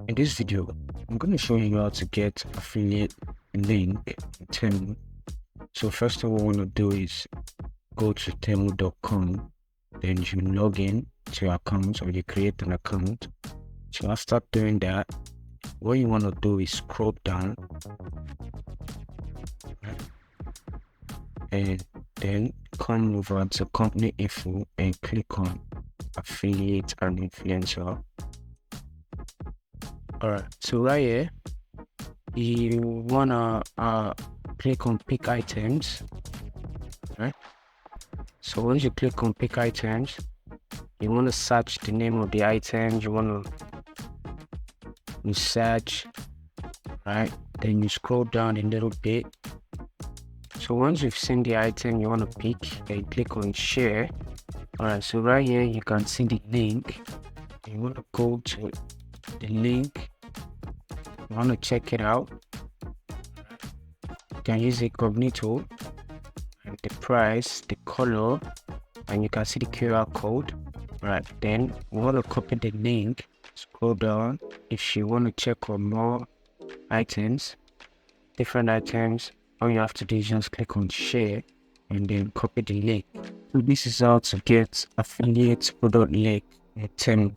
In this video, I'm going to show you how to get affiliate link in Temu. So first of all, what you want to do is go to temu.com, then you log in to your account or you create an account. So after doing that, what you want to do is scroll down and then come over to company info and click on affiliate and influencer. Alright, so right here you wanna click on pick items, right? So once you click on pick items, you want to search the name of the item you want to search, right? Then you scroll down a little bit. So once you've seen the item you want to pick, then click on share. Alright, so right here you can see the link. You want to go to the link, you want to check it out. You can use incognito, and the price, the color, and you can see the QR code. Right, then you want to copy the link, scroll down. If you want to check on more items, different items, all you have to do is just click on share and then copy the link. So this is how to get affiliate product link in Temu.